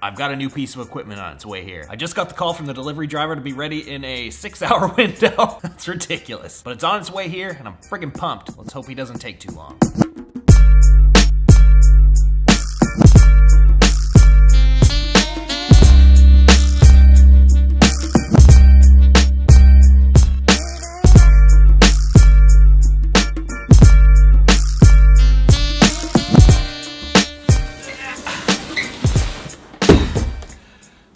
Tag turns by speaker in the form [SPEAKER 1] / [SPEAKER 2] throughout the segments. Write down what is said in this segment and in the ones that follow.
[SPEAKER 1] I've got a new piece of equipment on its way here. I just got the call from the delivery driver to be ready in a 6-hour window. That's ridiculous. But it's on its way here, and I'm friggin' pumped. Let's hope he doesn't take too long.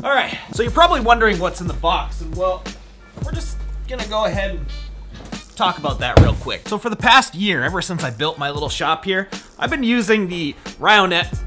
[SPEAKER 1] Alright, so you're probably wondering what's in the box, and well, we're just gonna go ahead and talk about that real quick. So for the past year, ever since I built my little shop here, I've been using the Ryonet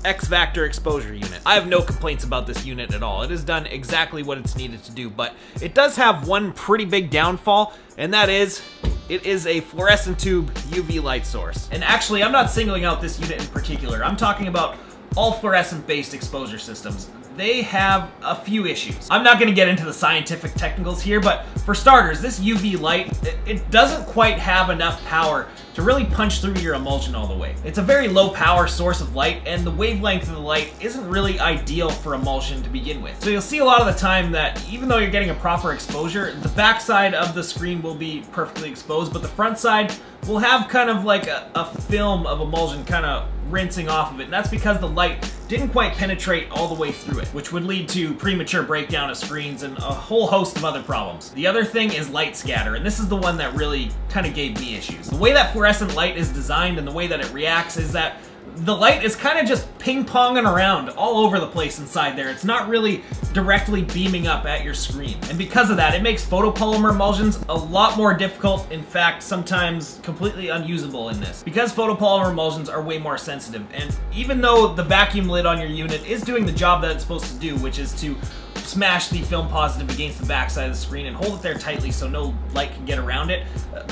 [SPEAKER 1] X-Vactor exposure unit. I have no complaints about this unit at all. It has done exactly what it's needed to do, but it does have one pretty big downfall, and that is, it is a fluorescent tube UV light source. And actually, I'm not singling out this unit in particular. I'm talking about all fluorescent-based exposure systems. They have a few issues. I'm not gonna get into the scientific technicals here, but for starters, this UV light, it doesn't quite have enough power to really punch through your emulsion all the way. It's a very low power source of light, and the wavelength of the light isn't really ideal for emulsion to begin with. So you'll see a lot of the time that even though you're getting a proper exposure, the back side of the screen will be perfectly exposed, but the front side will have kind of like a film of emulsion kind of rinsing off of it, and that's because the light didn't quite penetrate all the way through it, which would lead to premature breakdown of screens and a whole host of other problems. The other thing is light scatter, and this is the one that really kind of gave me issues. The way that fluorescent light is designed and the way that it reacts is that the light is kind of just ping-ponging around all over the place inside there. It's not really directly beaming up at your screen. And because of that, it makes photopolymer emulsions a lot more difficult, in fact, sometimes completely unusable in this. Because photopolymer emulsions are way more sensitive, and even though the vacuum lid on your unit is doing the job that it's supposed to do, which is to smash the film positive against the backside of the screen and hold it there tightly so no light can get around it.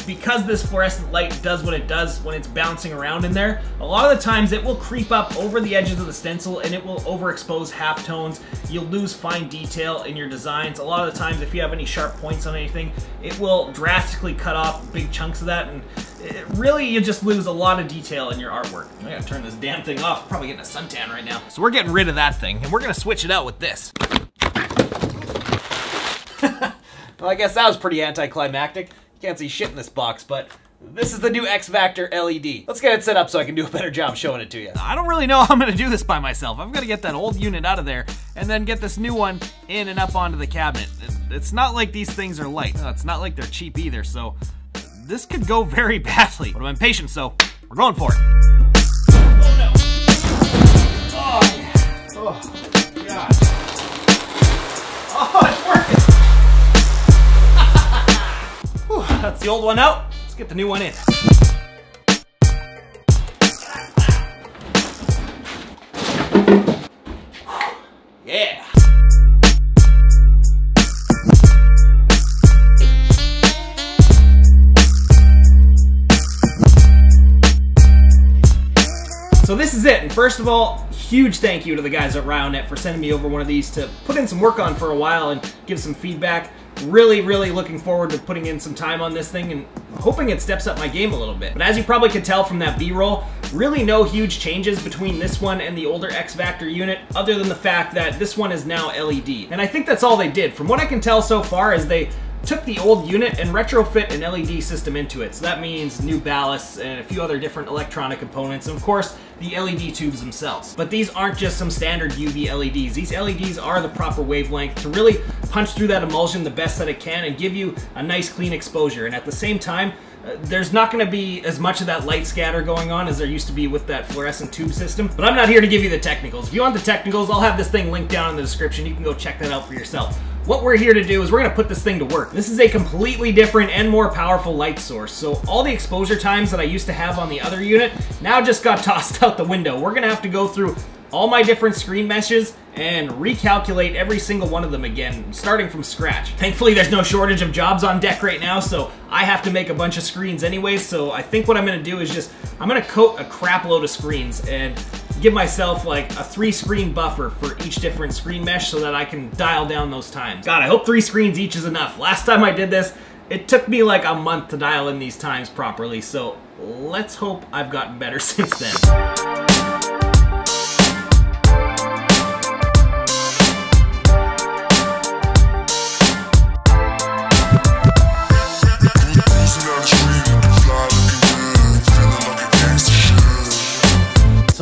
[SPEAKER 1] Because this fluorescent light does what it does when it's bouncing around in there, a lot of the times it will creep up over the edges of the stencil and it will overexpose halftones. You'll lose fine detail in your designs. A lot of the times if you have any sharp points on anything, it will drastically cut off big chunks of that, and really you just lose a lot of detail in your artwork. I gotta turn this damn thing off. I'm probably getting a suntan right now. So we're getting rid of that thing and we're gonna switch it out with this. Well, I guess that was pretty anticlimactic. You can't see shit in this box, but this is the new X-Vactor LED. Let's get it set up so I can do a better job showing it to you. I don't really know how I'm gonna do this by myself. I've gotta get that old unit out of there and then get this new one in and up onto the cabinet. It's not like these things are light. It's not like they're cheap either, so this could go very badly. But I'm impatient, so we're going for it. Oh no. Oh yeah. Oh God. Oh, it's working. Whew, that's the old one out. Let's get the new one in. Yeah. So this is it, and first of all, huge thank you to the guys at Ryonet for sending me over one of these to put in some work on for a while and give some feedback. Really, really looking forward to putting in some time on this thing and hoping it steps up my game a little bit. But as you probably could tell from that B-roll, really no huge changes between this one and the older X-Vactor unit, other than the fact that this one is now LED. And I think that's all they did. From what I can tell so far is they took the old unit and retrofit an LED system into it. So that means new ballasts and a few other different electronic components, and of course, the LED tubes themselves. But these aren't just some standard UV LEDs. These LEDs are the proper wavelength to really punch through that emulsion the best that it can and give you a nice clean exposure. And at the same time, there's not going to be as much of that light scatter going on as there used to be with that fluorescent tube system. But I'm not here to give you the technicals. If you want the technicals, I'll have this thing linked down in the description. You can go check that out for yourself. What we're here to do is we're gonna put this thing to work. This is a completely different and more powerful light source. So all the exposure times that I used to have on the other unit now just got tossed out the window. We're gonna have to go through all my different screen meshes and recalculate every single one of them again, starting from scratch. Thankfully, there's no shortage of jobs on deck right now, so I have to make a bunch of screens anyways, so I think what I'm gonna do is just, I'm gonna coat a crap load of screens and give myself like a 3-screen buffer for each different screen mesh so that I can dial down those times. God, I hope 3 screens each is enough. Last time I did this, it took me like a month to dial in these times properly, so let's hope I've gotten better since then.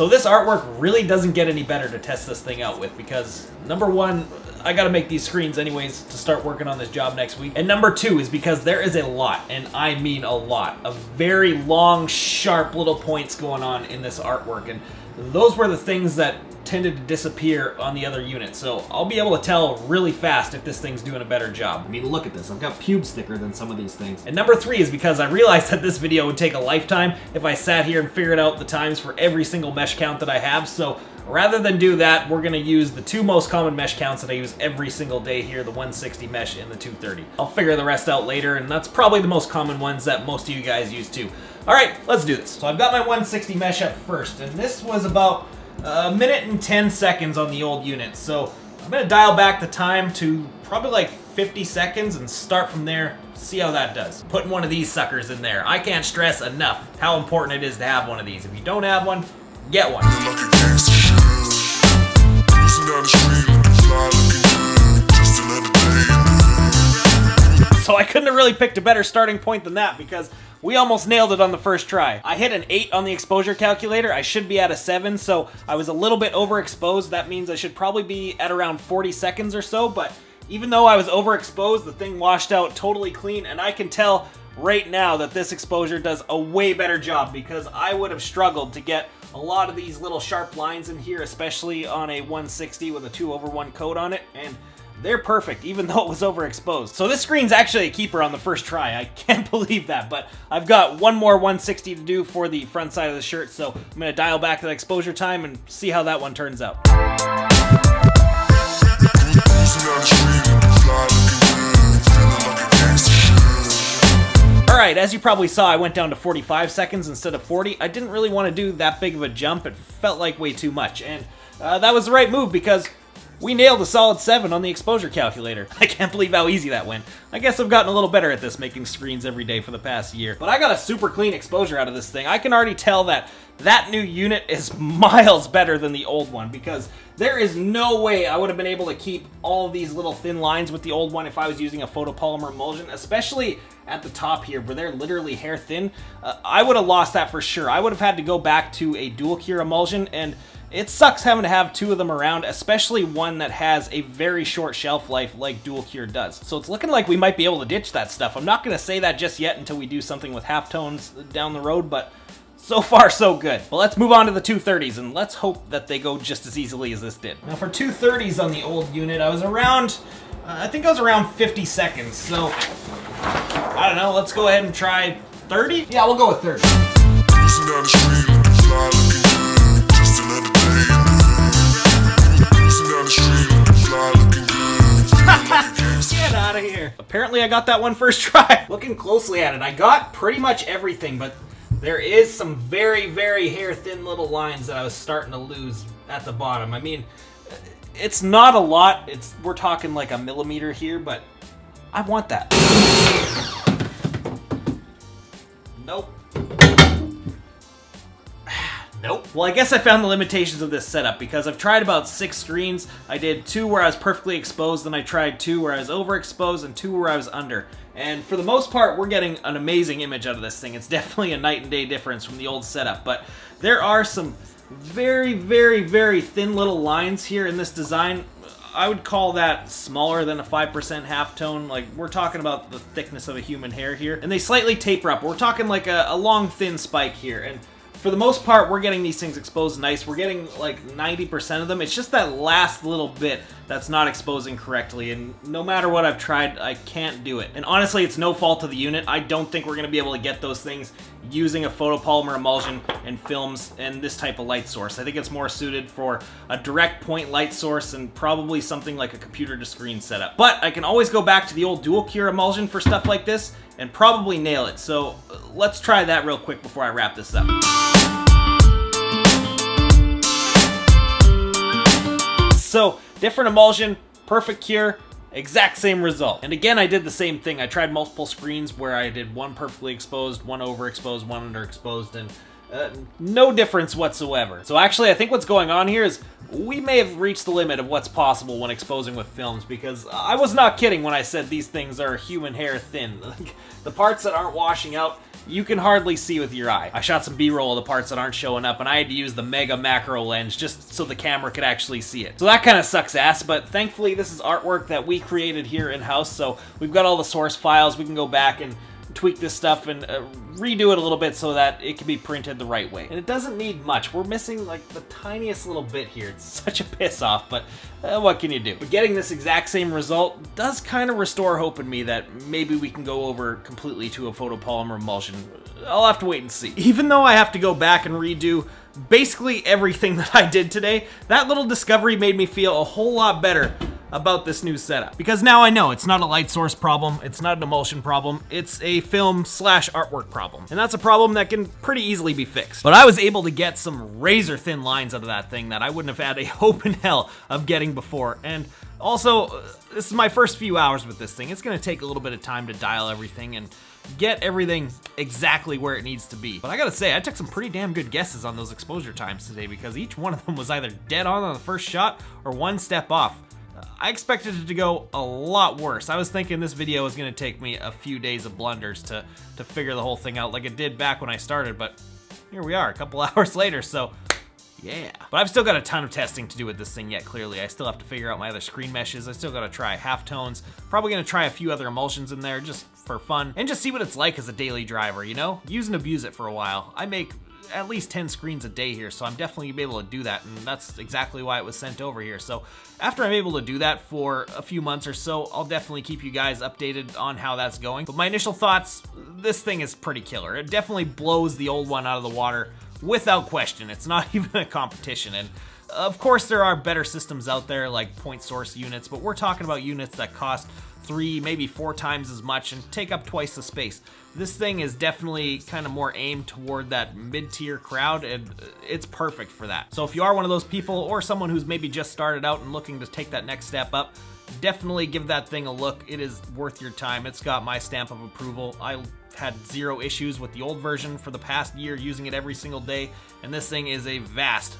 [SPEAKER 1] So this artwork really doesn't get any better to test this thing out with because, number one, I gotta make these screens anyways to start working on this job next week. And number two is because there is a lot, and I mean a lot, of very long, sharp little points going on in this artwork. And those were the things that tended to disappear on the other unit. So I'll be able to tell really fast if this thing's doing a better job. I mean, look at this. I've got pubes thicker than some of these things. And number three is because I realized that this video would take a lifetime if I sat here and figured out the times for every single mesh count that I have. So rather than do that, we're gonna use the two most common mesh counts that I use every single day here, the 160 mesh and the 230. I'll figure the rest out later, and that's probably the most common ones that most of you guys use too. All right, let's do this. So I've got my 160 mesh up first, and this was about a minute and 10 seconds on the old unit. So I'm gonna dial back the time to probably like 50 seconds and start from there, see how that does. Putting one of these suckers in there. I can't stress enough how important it is to have one of these. If you don't have one, get one. So I couldn't have really picked a better starting point than that because we almost nailed it on the first try. I hit an 8 on the exposure calculator. I should be at a 7, so I was a little bit overexposed. That means I should probably be at around 40 seconds or so, but even though I was overexposed, the thing washed out totally clean, and I can tell right now that this exposure does a way better job because I would have struggled to get a lot of these little sharp lines in here, especially on a 160 with a 2/1 coat on it, and they're perfect, even though it was overexposed. So this screen's actually a keeper on the first try. I can't believe that, but I've got one more 160 to do for the front side of the shirt, so I'm gonna dial back that exposure time and see how that one turns out. Alright, as you probably saw, I went down to 45 seconds instead of 40. I didn't really want to do that big of a jump. It felt like way too much, and that was the right move because we nailed a solid 7 on the exposure calculator. I can't believe how easy that went. I guess I've gotten a little better at this, making screens every day for the past year. But I got a super clean exposure out of this thing. I can already tell that that new unit is miles better than the old one because there is no way I would have been able to keep all of these little thin lines with the old one if I was using a photopolymer emulsion, especially at the top here where they're literally hair thin. I would have lost that for sure. I would have had to go back to a dual cure emulsion, and it sucks having to have two of them around, especially one that has a very short shelf life like dual cure does. So it's looking like we might be able to ditch that stuff. I'm not going to say that just yet until we do something with halftones down the road, but so far so good. But let's move on to the 230s, and let's hope that they go just as easily as this did. Now for 230s on the old unit, I was around, I think I was around 50 seconds, so I don't know, let's go ahead and try 30? Yeah, we'll go with 30. Get out of here. Apparently I got that one first try. Looking closely at it, I got pretty much everything, but there is some very, very hair thin little lines that I was starting to lose at the bottom. I mean, it's not a lot. We're talking like a millimeter here, but I want that. Nope. Nope. Well, I guess I found the limitations of this setup because I've tried about 6 screens. I did 2 where I was perfectly exposed, then I tried 2 where I was overexposed, and 2 where I was under. And for the most part, we're getting an amazing image out of this thing. It's definitely a night and day difference from the old setup, but there are some very, very, very thin little lines here in this design. I would call that smaller than a 5% halftone. Like, we're talking about the thickness of a human hair here. And they slightly taper up. We're talking like a long, thin spike here. And for the most part, we're getting these things exposed nice. We're getting like 90% of them. It's just that last little bit that's not exposing correctly, and no matter what I've tried, I can't do it. And honestly, it's no fault of the unit. I don't think we're going to be able to get those things using a photopolymer emulsion and films and this type of light source. I think it's more suited for a direct point light source and probably something like a computer to screen setup. But I can always go back to the old dual cure emulsion for stuff like this and probably nail it. So let's try that real quick before I wrap this up. So, different emulsion, perfect cure, exact same result. And again, I did the same thing. I tried multiple screens where I did one perfectly exposed, one overexposed, one underexposed, and no difference whatsoever. So actually, I think what's going on here is we may have reached the limit of what's possible when exposing with films, because I was not kidding when I said these things are human hair thin. The parts that aren't washing out, you can hardly see with your eye. I shot some B-roll of the parts that aren't showing up, and I had to use the mega macro lens just so the camera could actually see it. So that kind of sucks ass, but thankfully this is artwork that we created here in-house, so we've got all the source files. We can go back and tweak this stuff and redo it a little bit so that it can be printed the right way. And it doesn't need much. We're missing like the tiniest little bit here. It's such a piss off, but what can you do? But getting this exact same result does kind of restore hope in me that maybe we can go over completely to a photopolymer emulsion. I'll have to wait and see. Even though I have to go back and redo basically everything that I did today, that little discovery made me feel a whole lot better about this new setup. Because now I know it's not a light source problem, it's not an emulsion problem, it's a film slash artwork problem. And that's a problem that can pretty easily be fixed. But I was able to get some razor thin lines out of that thing that I wouldn't have had a hope in hell of getting before. And also, this is my first few hours with this thing. It's gonna take a little bit of time to dial everything and get everything exactly where it needs to be. But I gotta say, I took some pretty damn good guesses on those exposure times today because each one of them was either dead on the first shot or one step off. I expected it to go a lot worse. I was thinking this video was gonna take me a few days of blunders to figure the whole thing out like it did back when I started, but here we are a couple hours later, so yeah. But I've still got a ton of testing to do with this thing yet, clearly. I still have to figure out my other screen meshes. I still gotta try halftones. Probably gonna try a few other emulsions in there just for fun and just see what it's like as a daily driver, you know? Use and abuse it for a while. I make at least 10 screens a day here, so I'm definitely gonna be able to do that, and that's exactly why it was sent over here. So after I'm able to do that for a few months or so, I'll definitely keep you guys updated on how that's going. But my initial thoughts, this thing is pretty killer. It definitely blows the old one out of the water without question. It's not even a competition. And of course there are better systems out there like point source units, but we're talking about units that cost 3, maybe 4 times as much and take up twice the space. This thing is definitely kind of more aimed toward that mid-tier crowd, and it's perfect for that. So if you are one of those people or someone who's maybe just started out and looking to take that next step up, definitely give that thing a look. It is worth your time. It's got my stamp of approval. I had 0 issues with the old version for the past year, using it every single day, and this thing is a vast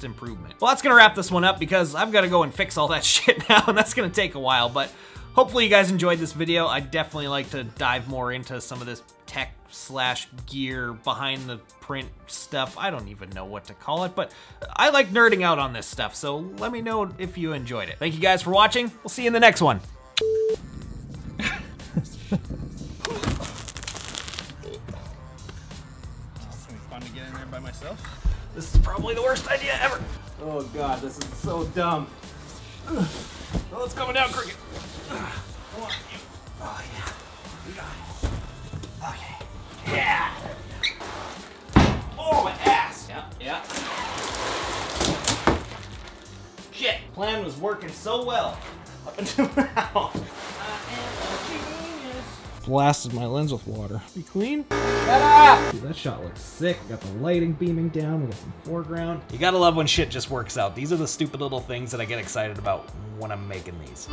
[SPEAKER 1] improvement. Well, that's gonna wrap this one up because I've got to go and fix all that shit now, and that's gonna take a while, but hopefully you guys enjoyed this video. I'd definitely like to dive more into some of this tech slash gear behind the print stuff. I don't even know what to call it, but I like nerding out on this stuff, so let me know if you enjoyed it. Thank you guys for watching. We'll see you in the next one.
[SPEAKER 2] It's gonna be fun to get in there by myself.
[SPEAKER 1] This is probably the worst idea ever.
[SPEAKER 2] Oh god, this is so dumb.
[SPEAKER 1] Well, it's coming down, Cricket. Come on, you. Oh, yeah. You got it. Okay. Yeah. Oh, my ass. Yeah. Shit. Plan was working so well up until now. Blasted my lens with water. Be clean? Dude, that shot looks sick. We got the lighting beaming down. We got some foreground. You gotta love when shit just works out. These are the stupid little things that I get excited about when I'm making these.